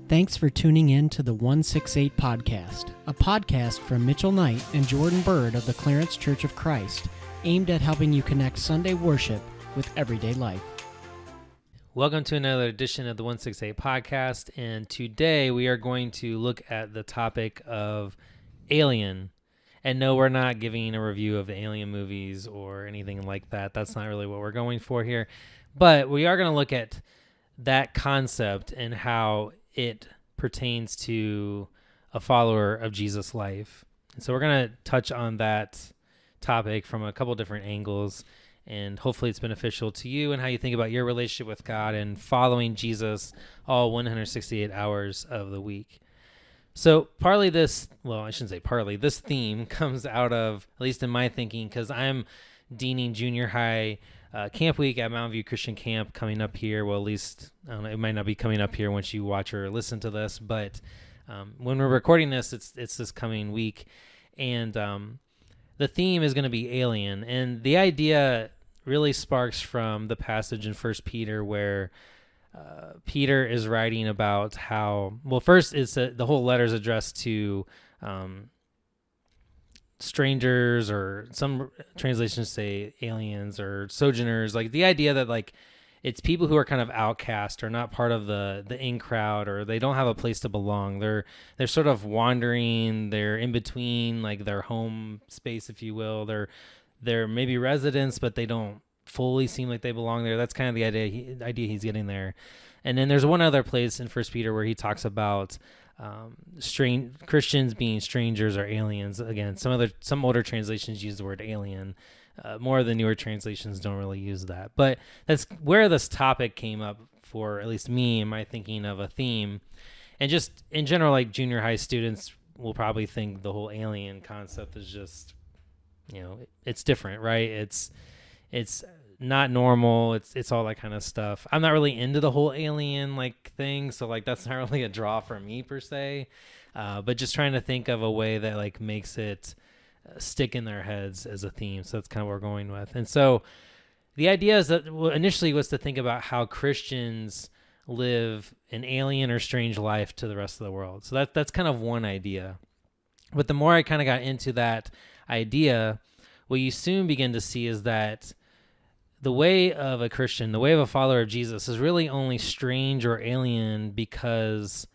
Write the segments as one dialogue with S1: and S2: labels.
S1: Thanks for tuning in to the 168 Podcast, a podcast from Mitchell Knight and Jordan Byrd of the Clarence Church of Christ, aimed at helping you connect Sunday worship with everyday life.
S2: Welcome to another edition of the 168 Podcast, and today we are going to look at the topic of Alien. And no, we're not giving a review of the Alien movies or anything like that. That's not really what we're going for here. But we are going to look at that concept and how it pertains to a follower of Jesus' life. And so we're going to touch on that topic from a couple different angles, and hopefully it's beneficial to you and how you think about your relationship with God and following Jesus all 168 hours of the week. So this theme comes out of, at least in my thinking, because I'm deaning junior high camp week at Mountain View Christian Camp coming up here. Well, at least, I don't know, it might not be coming up here once you watch or listen to this, but when we're recording this, it's this coming week. And the theme is going to be Alien. And the idea really sparks from the passage in 1 Peter where Peter is writing about how, well, first it's the whole letter is addressed to strangers, or some translations say aliens or sojourners, like the idea that like it's people who are kind of outcast or not part of the in crowd, or they don't have a place to belong. They're sort of wandering, they're in between like their home space, if you will. They're maybe residents, but they don't fully seem like they belong there. That's kind of the idea he's getting there. And then there's one other place in 1 Peter where he talks about Christians being strangers or aliens. Again, some older translations use the word alien. More of the newer translations don't really use that. But that's where this topic came up for at least me in my thinking of a theme. And just in general, like junior high students will probably think the whole alien concept is just, it's different, right? It's not normal. It's all that kind of stuff. I'm not really into the whole alien like thing, so like that's not really a draw for me per se. But just trying to think of a way that like makes it stick in their heads as a theme. So that's kind of what we're going with. And so the idea is that initially was to think about how Christians live an alien or strange life to the rest of the world. So that's kind of one idea. But the more I kind of got into that idea, what you soon begin to see is that the way of a Christian, the way of a follower of Jesus, is really only strange or alien because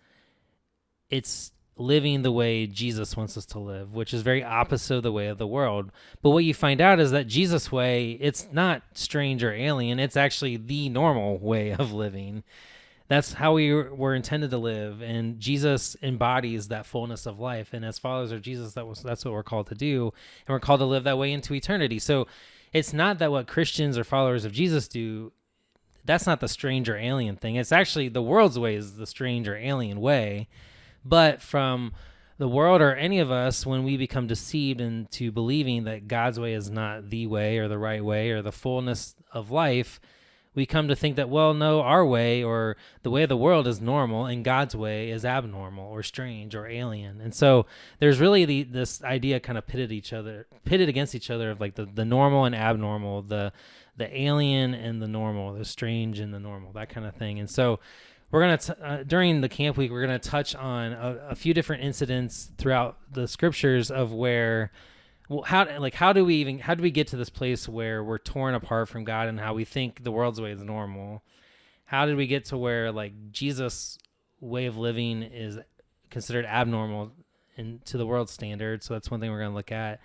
S2: it's living the way Jesus wants us to live, which is very opposite of the way of the world. But what you find out is that Jesus' way, it's not strange or alien. It's actually the normal way of living. That's how we were intended to live, and Jesus embodies that fullness of life. And as followers of Jesus, that's what we're called to do, and we're called to live that way into eternity. So it's not that what Christians or followers of Jesus do, that's not the strange or alien thing. It's actually the world's way is the strange or alien way. But from the world or any of us, when we become deceived into believing that God's way is not the way or the right way or the fullness of life, we come to think that, well, no, our way or the way of the world is normal and God's way is abnormal or strange or alien. And so there's really this idea kind of pitted against each other of like the normal and abnormal, the alien and the normal, the strange and the normal, that kind of thing. And so we're going to, during the camp week, we're going to touch on a few different incidents throughout the scriptures of where, well, how do we get to this place where we're torn apart from God and how we think the world's way is normal? How did we get to where like Jesus' way of living is considered abnormal to the world's standard? So that's one thing we're going to look at.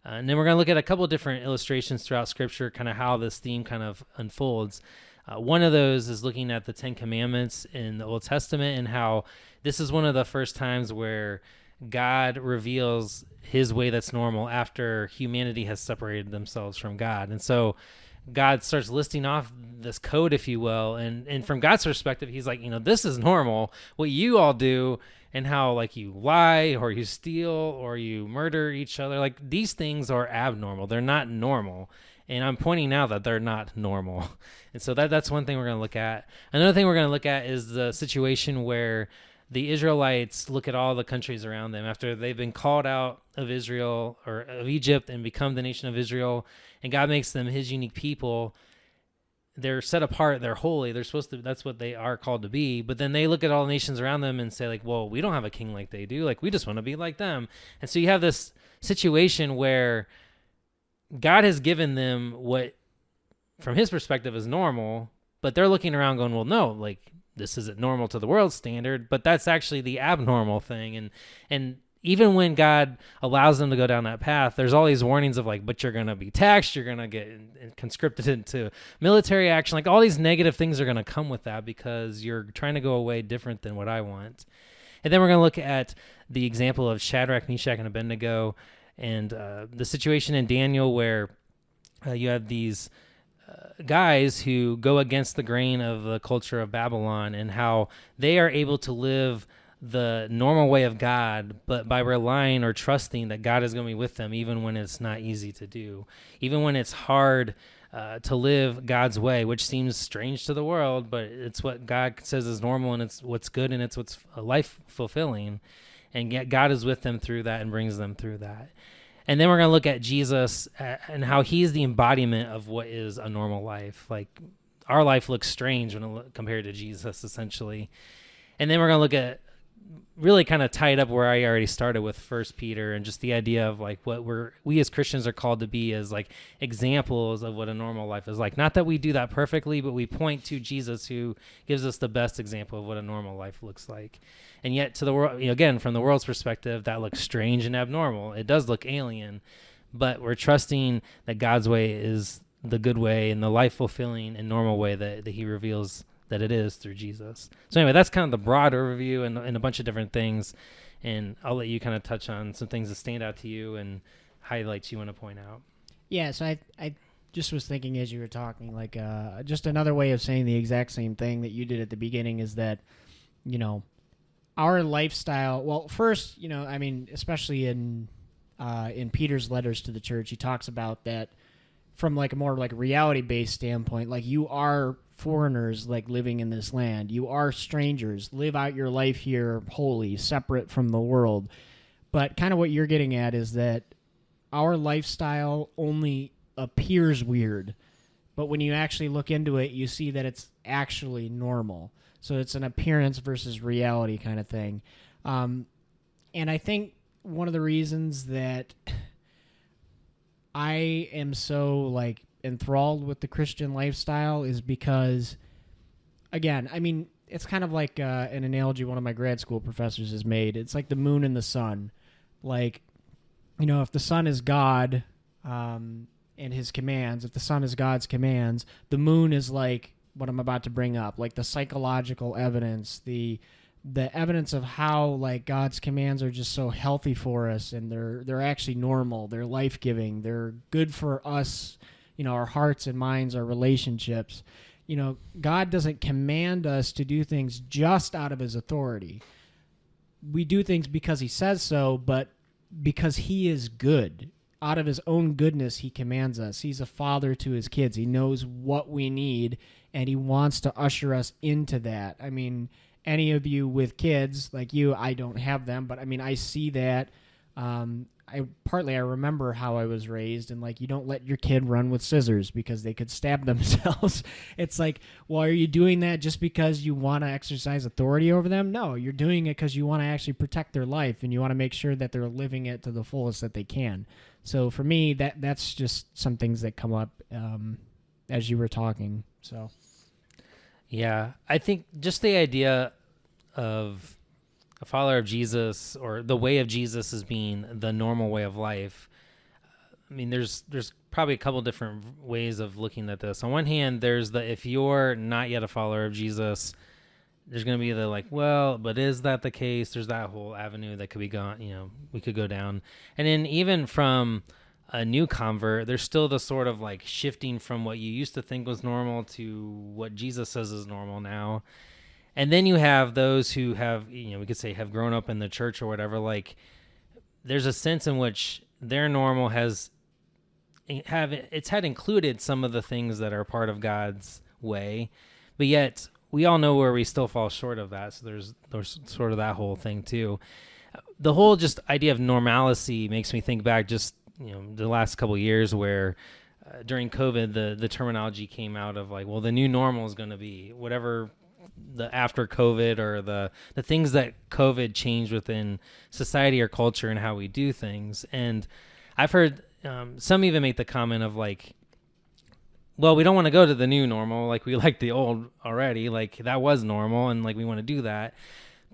S2: And then we're going to look at a couple of different illustrations throughout Scripture, kind of how this theme kind of unfolds. One of those is looking at the 10 Commandments in the Old Testament and how this is one of the first times where God reveals his way that's normal after humanity has separated themselves from God. And so God starts listing off this code, if you will. And from God's perspective, he's like, this is normal, what you all do, and how like you lie or you steal or you murder each other. Like these things are abnormal. They're not normal. And I'm pointing out that they're not normal. And so that's one thing we're going to look at. Another thing we're going to look at is the situation where the Israelites look at all the countries around them after they've been called out of Israel or of Egypt and become the nation of Israel, and God makes them his unique people. they're set apart, they're holy, they're supposed to, that's what they are called to be. But then they look at all the nations around them and say like, well, we don't have a king like they do. Like, we just want to be like them. And so you have this situation where God has given them what, from his perspective, is normal, but they're looking around going, well, no, like, this isn't normal to the world standard, but that's actually the abnormal thing. And even when God allows them to go down that path, there's all these warnings of like, but you're going to be taxed, you're going to get conscripted into military action. Like, all these negative things are going to come with that because you're trying to go away different than what I want. And then we're going to look at the example of Shadrach, Meshach, and Abednego, and the situation in Daniel where you have these guys who go against the grain of the culture of Babylon, and how they are able to live the normal way of God, but by relying or trusting that God is going to be with them, even when it's not easy to do, even when it's hard to live God's way, which seems strange to the world, but it's what God says is normal, and it's what's good, and it's what's life fulfilling. And yet God is with them through that and brings them through that. And then we're going to look at Jesus and how he's the embodiment of what is a normal life. Like, our life looks strange when compared to Jesus, essentially. And then we're going to look at, really kind of tied up where I already started with 1 Peter, and just the idea of like what we as Christians are called to be as like examples of what a normal life is like. Not that we do that perfectly, but we point to Jesus, who gives us the best example of what a normal life looks like. And yet to the world, again, from the world's perspective, that looks strange and abnormal. It does look alien, but we're trusting that God's way is the good way and the life fulfilling and normal way that he reveals that it is through Jesus. So anyway, that's kind of the broad overview and a bunch of different things. And I'll let you kind of touch on some things that stand out to you and highlights you want to point out.
S1: Yeah, so I just was thinking as you were talking, like just another way of saying the exact same thing that you did at the beginning is that, our lifestyle, well, first, I mean, especially in Peter's letters to the church, he talks about that from like a more like reality-based standpoint, like you are foreigners like living in this land. You are strangers. Live out your life here holy, separate from the world. But kind of what you're getting at is that our lifestyle only appears weird, but when you actually look into it, you see that it's actually normal. So it's an appearance versus reality kind of thing. And I think one of the reasons that I am so like enthralled with the Christian lifestyle is because, again, I mean, it's kind of like an analogy one of my grad school professors has made. It's like the moon and the sun. Like, if the sun is God and his commands, if the sun is God's commands, the moon is like what I'm about to bring up, like the psychological evidence, the evidence of how like God's commands are just so healthy for us, and they're actually normal, they're life-giving, they're good for us, our hearts and minds, our relationships. God doesn't command us to do things just out of his authority. We do things because he says so, but because he is good. Out of his own goodness, he commands us. He's a father to his kids. He knows what we need, and he wants to usher us into that. I mean, any of you with kids, like you, I don't have them, but I mean, I see that. I remember how I was raised, and like, you don't let your kid run with scissors because they could stab themselves. It's like, well, are you doing that just because you want to exercise authority over them? No, you're doing it because you want to actually protect their life, and you want to make sure that they're living it to the fullest that they can. So for me, that's just some things that come up as you were talking. So,
S2: yeah, I think just the idea of a follower of Jesus, or the way of Jesus, as being the normal way of life. I mean, there's probably a couple different ways of looking at this. On one hand, there's if you're not yet a follower of Jesus, there's going to be the like, well, but is that the case? There's that whole avenue that could be gone, we could go down. And then even from a new convert, there's still the sort of like shifting from what you used to think was normal to what Jesus says is normal now. And then you have those who have, we could say have grown up in the church or whatever. Like, there's a sense in which their normal it's had included some of the things that are part of God's way, but yet we all know where we still fall short of that. So there's sort of that whole thing too. The whole just idea of normalcy makes me think back just, the last couple of years where during COVID, the terminology came out of like, well, the new normal is going to be whatever the after COVID, or the things that COVID changed within society or culture and how we do things. And I've heard some even make the comment of like, well, we don't want to go to the new normal. Like, we like the old already. Like, that was normal, and like we want to do that.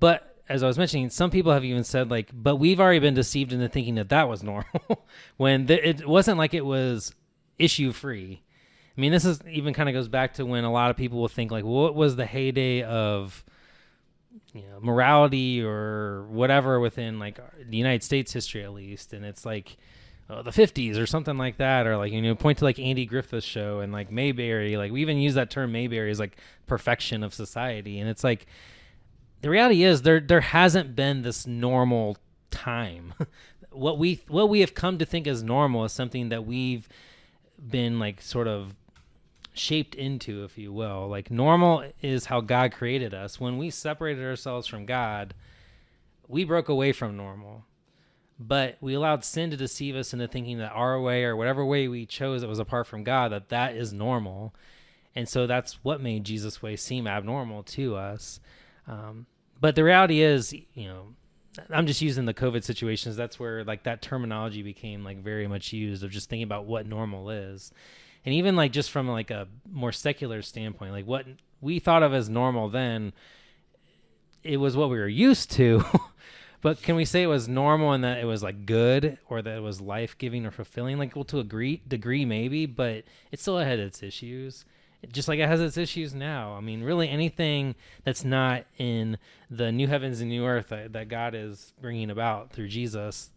S2: But as I was mentioning, some people have even said like, but we've already been deceived into thinking that was normal when it wasn't like it was issue free. I mean, this is even kind of goes back to when a lot of people will think like, well, what was the heyday of, morality or whatever within like the United States history, at least. And it's like, the 50s or something like that, or like, point to like Andy Griffith's show and like Mayberry. Like, we even use that term Mayberry as like perfection of society. And it's like, the reality is there hasn't been this normal time. What we have come to think as normal is something that we've been like sort of shaped into, if you will. Like, normal is how God created us. When we separated ourselves from God, we broke away from normal. But we allowed sin to deceive us into thinking that our way, or whatever way we chose that was apart from God, that is normal. And so that's what made Jesus' way seem abnormal to us. But the reality is, I'm just using the COVID situations. That's where like that terminology became like very much used, of just thinking about what normal is. And even like just from like a more secular standpoint, like what we thought of as normal then, it was what we were used to. But can we say it was normal and that it was like good, or that it was life-giving or fulfilling? Like, well, to a degree maybe, but it still had its issues. Just like it has its issues now. I mean, really anything that's not in the new heavens and new earth that God is bringing about through Jesus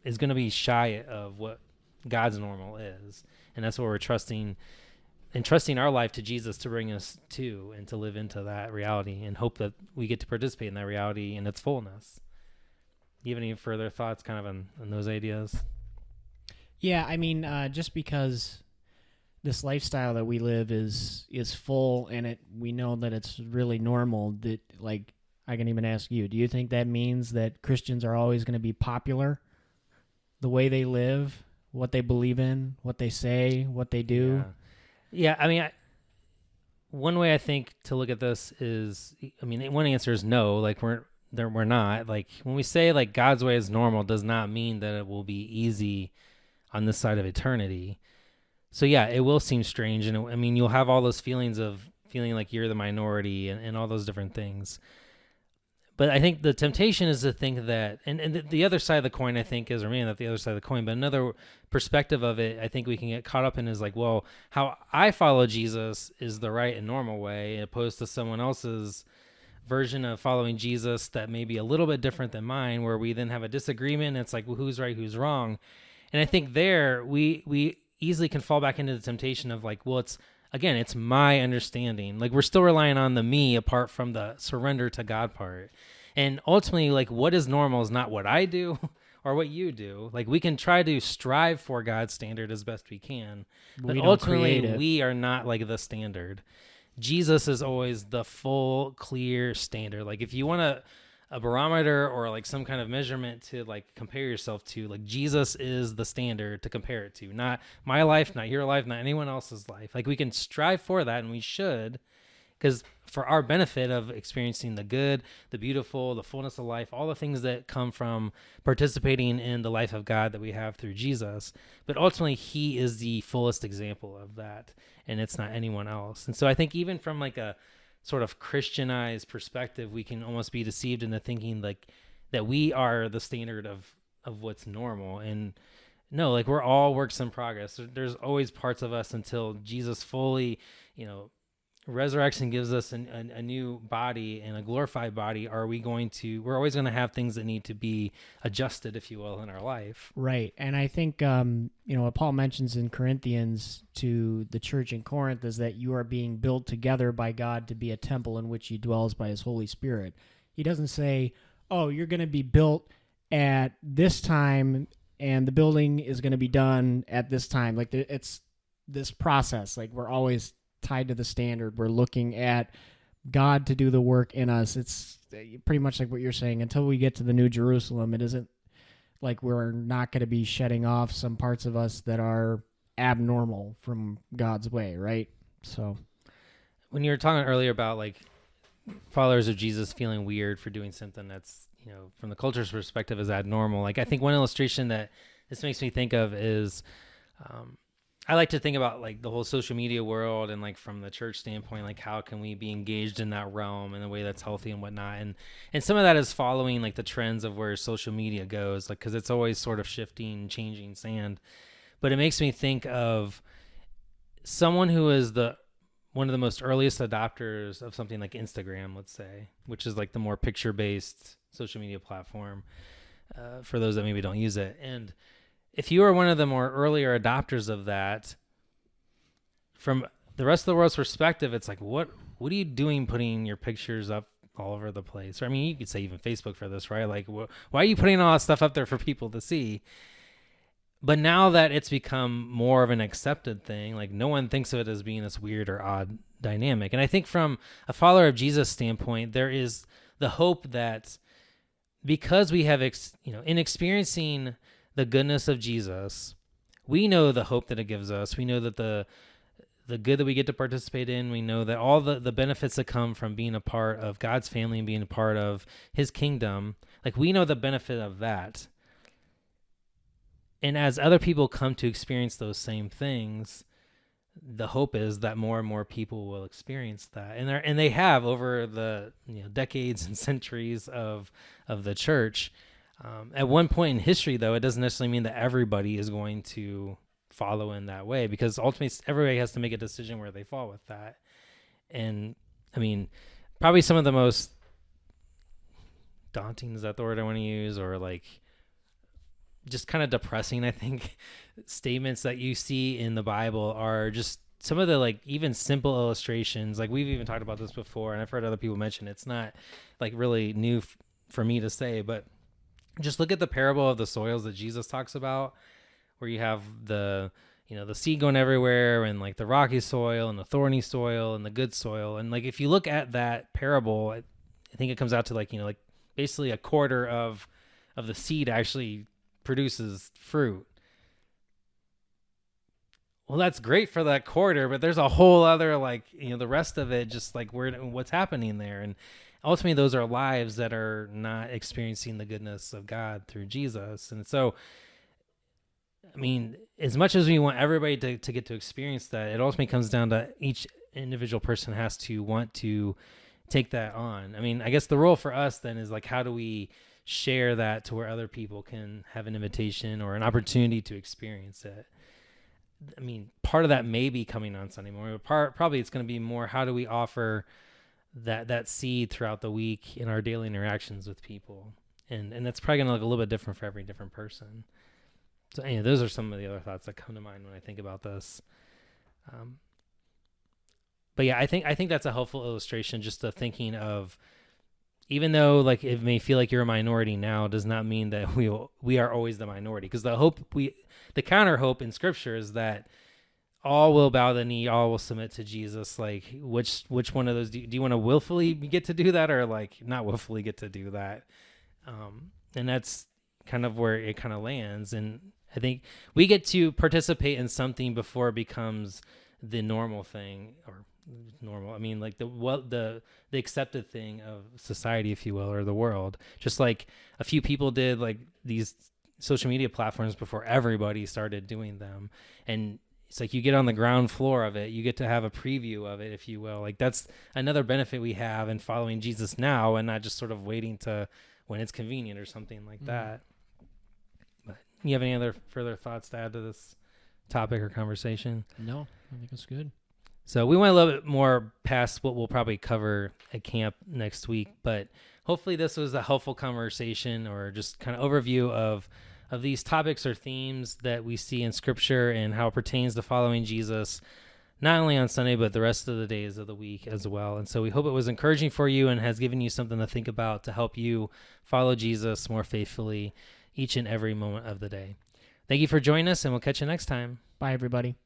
S2: is going to be shy of what God's normal is. And that's what we're trusting our life to Jesus to bring us to, and to live into that reality, and hope that we get to participate in that reality in its fullness. Do you have any further thoughts kind of on those ideas?
S1: Yeah, I mean, just because this lifestyle that we live is full, and we know that it's really normal, that like, I can even ask you, do you think that means that Christians are always going to be popular? The way they live, what they believe in, what they say, what they do?
S2: Yeah, I mean, one way I think to look at this is, I mean, one answer is no. Like, we're not. Like, when we say like God's way is normal, does not mean that it will be easy on this side of eternity. So yeah, it will seem strange, and I mean, you'll have all those feelings of feeling like you're the minority and all those different things. But I think the temptation is to think that, and the other side of the coin, I think, is, or maybe not the other side of the coin, but another perspective of it, I think we can get caught up in is like, well, how I follow Jesus is the right and normal way, opposed to someone else's version of following Jesus that may be a little bit different than mine, where we then have a disagreement, and it's like, well, who's right, who's wrong? And I think there we easily can fall back into the temptation of like, well, it's my understanding. Like, we're still relying on the me apart from the surrender to God part. And ultimately, like, what is normal is not what I do or what you do. Like, we can try to strive for God's standard as best we can, but ultimately we are not like the standard. Jesus is always the full, clear standard. Like, if you want a barometer or like some kind of measurement to like compare yourself to, like, Jesus is the standard to compare it to, not my life, not your life, not anyone else's life. Like, we can strive for that, and we should, because for our benefit of experiencing the good, the beautiful, the fullness of life, all the things that come from participating in the life of God that we have through Jesus. But ultimately, he is the fullest example of that, and it's not anyone else. And so I think even from like a sort of Christianized perspective, we can almost be deceived into thinking like that we are the standard of what's normal. And no, like, we're all works in progress. There's always parts of us until Jesus fully, resurrection gives us a new body and a glorified body. We're always going to have things that need to be adjusted, if you will, in our life.
S1: Right. And I think, what Paul mentions in Corinthians to the church in Corinth is that you are being built together by God to be a temple in which he dwells by his Holy Spirit. He doesn't say, oh, you're going to be built at this time and the building is going to be done at this time. Like, it's this process. Like, we're always tied to the standard. We're looking at God to do the work in us. It's pretty much like what you're saying. Until we get to the New Jerusalem, it isn't like we're not going to be shedding off some parts of us that are abnormal from God's way, right? So
S2: when you were talking earlier about like followers of Jesus feeling weird for doing something that's, from the culture's perspective is abnormal. Like I think one illustration that this makes me think of is, I like to think about like the whole social media world and like from the church standpoint, like how can we be engaged in that realm in a way that's healthy and whatnot. And some of that is following like the trends of where social media goes, like, cause it's always sort of shifting, changing sand. But it makes me think of someone who is one of the most earliest adopters of something like Instagram, let's say, which is like the more picture-based social media platform for those that maybe don't use it. And if you are one of the more earlier adopters of that, from the rest of the world's perspective, it's like, what are you doing putting your pictures up all over the place? Or, I mean, you could say even Facebook for this, right? Like, why are you putting all that stuff up there for people to see? But now that it's become more of an accepted thing, like no one thinks of it as being this weird or odd dynamic. And I think from a follower of Jesus standpoint, there is the hope that because we have, in experiencing the goodness of Jesus, we know the hope that it gives us. We know that the good that we get to participate in, we know that all the benefits that come from being a part of God's family and being a part of his kingdom, like we know the benefit of that. And as other people come to experience those same things, the hope is that more and more people will experience that. And they have over the decades and centuries of the church. At one point in history, though, it doesn't necessarily mean that everybody is going to follow in that way, because ultimately everybody has to make a decision where they fall with that. And I mean, probably some of the most daunting, is that the word I want to use, or like just kind of depressing, I think, statements that you see in the Bible are just some of the like even simple illustrations. Like we've even talked about this before, and I've heard other people mention it. It's not like really new for me to say, but just look at the parable of the soils that Jesus talks about, where you have the seed going everywhere, and like the rocky soil and the thorny soil and the good soil. And like, if you look at that parable, I think it comes out to like basically a quarter of the seed actually produces fruit. Well, that's great for that quarter, but there's a whole other the rest of it, just like what's happening there. And ultimately those are lives that are not experiencing the goodness of God through Jesus. And so, I mean, as much as we want everybody to get to experience that, it ultimately comes down to each individual person has to want to take that on. I mean, I guess the role for us then is like, how do we share that to where other people can have an invitation or an opportunity to experience it? I mean, part of that may be coming on Sunday morning, but probably it's going to be more, how do we offer that seed throughout the week in our daily interactions with people? And that's probably going to look a little bit different for every different person. So anyway, those are some of the other thoughts that come to mind when I think about this. But yeah, I think that's a helpful illustration, just the thinking of, even though like it may feel like you're a minority now, does not mean that we are always the minority. Because the counter hope in Scripture is that all will bow the knee, all will submit to Jesus. Like which one of those do you want to willfully get to do that, or like not willfully get to do that? And that's kind of where it kind of lands. And I think we get to participate in something before it becomes the normal thing, or normal. I mean, like the accepted thing of society, if you will, or the world. Just like a few people did like these social media platforms before everybody started doing them. And it's like you get on the ground floor of it. You get to have a preview of it, if you will. Like that's another benefit we have in following Jesus now, and not just sort of waiting to when it's convenient or something like that. But you have any other further thoughts to add to this topic or conversation?
S1: No, I think it's good.
S2: So we went a little bit more past what we'll probably cover at camp next week, but hopefully this was a helpful conversation, or just kind of overview of these topics or themes that we see in Scripture and how it pertains to following Jesus, not only on Sunday, but the rest of the days of the week as well. And so we hope it was encouraging for you and has given you something to think about to help you follow Jesus more faithfully each and every moment of the day. Thank you for joining us, and we'll catch you next time.
S1: Bye, everybody.